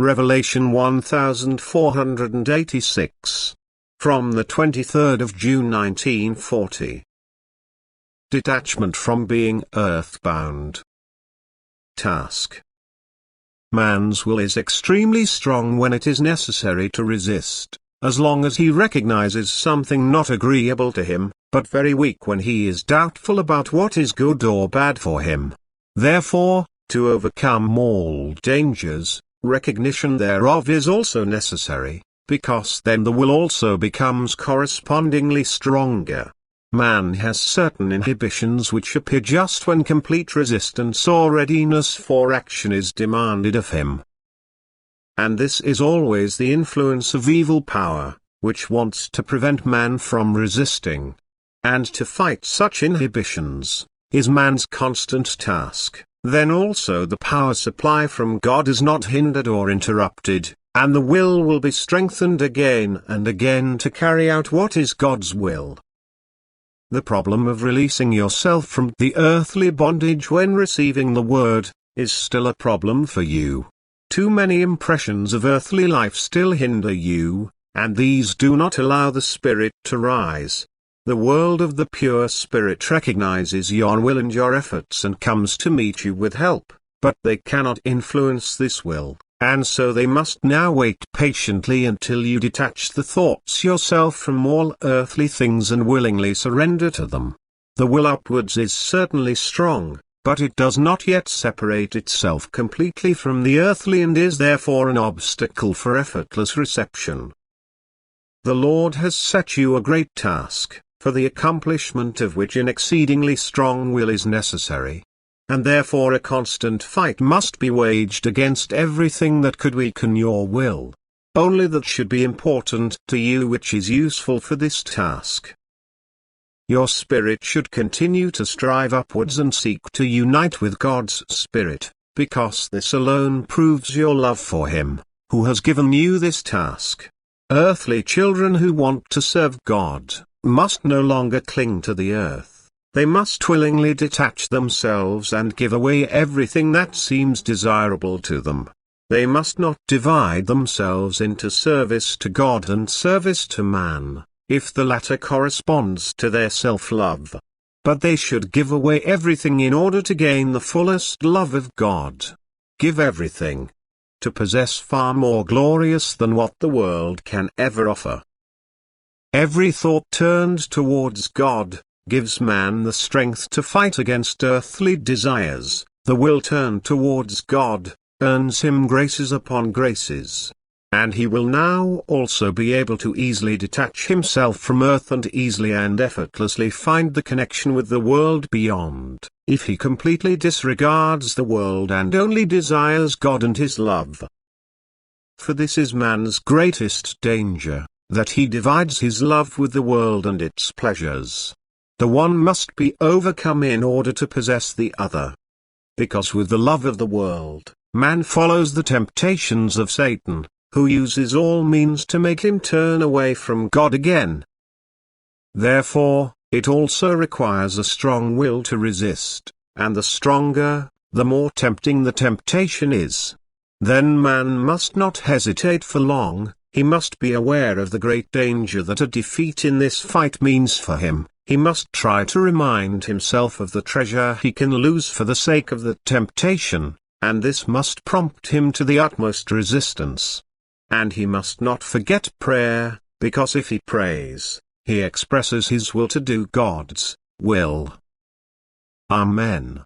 Revelation 1486. From the 23rd of June 1940. Detachment from being earthbound. Task. Man's will is extremely strong when it is necessary to resist, as long as he recognizes something not agreeable to him, but very weak when he is doubtful about what is good or bad for him. Therefore, to overcome all dangers, recognition thereof is also necessary, because then the will also becomes correspondingly stronger. Man has certain inhibitions which appear just when complete resistance or readiness for action is demanded of him. And this is always the influence of evil power, which wants to prevent man from resisting. And to fight such inhibitions is man's constant task. Then also the power supply from God is not hindered or interrupted, and the will be strengthened again and again to carry out what is God's will. The problem of releasing yourself from the earthly bondage when receiving the word, is still a problem for you. Too many impressions of earthly life still hinder you, and these do not allow the spirit to rise. The world of the pure spirit recognizes your will and your efforts and comes to meet you with help, but they cannot influence this will, and so they must now wait patiently until you detach the thoughts yourself from all earthly things and willingly surrender to them. The will upwards is certainly strong, but it does not yet separate itself completely from the earthly and is therefore an obstacle for effortless reception. The Lord has set you a great task, for the accomplishment of which an exceedingly strong will is necessary. And therefore a constant fight must be waged against everything that could weaken your will. Only that should be important to you which is useful for this task. Your spirit should continue to strive upwards and seek to unite with God's Spirit, because this alone proves your love for Him, who has given you this task. Earthly children who want to serve God must no longer cling to the earth. They must willingly detach themselves and give away everything that seems desirable to them. They must not divide themselves into service to God and service to man, if the latter corresponds to their self-love. But they should give away everything in order to gain the fullest love of God. Give everything. To possess far more glorious than what the world can ever offer. Every thought turned towards God gives man the strength to fight against earthly desires. The will turned towards God earns him graces upon graces. And he will now also be able to easily detach himself from earth and easily and effortlessly find the connection with the world beyond, if he completely disregards the world and only desires God and His love. For this is man's greatest danger, that he divides his love with the world and its pleasures. The one must be overcome in order to possess the other. Because with the love of the world, man follows the temptations of Satan, who uses all means to make him turn away from God again. Therefore, it also requires a strong will to resist, and the stronger, the more tempting the temptation is. Then man must not hesitate for long, he must be aware of the great danger that a defeat in this fight means for him. He must try to remind himself of the treasure he can lose for the sake of the temptation, and this must prompt him to the utmost resistance. And he must not forget prayer, because if he prays, he expresses his will to do God's will. Amen.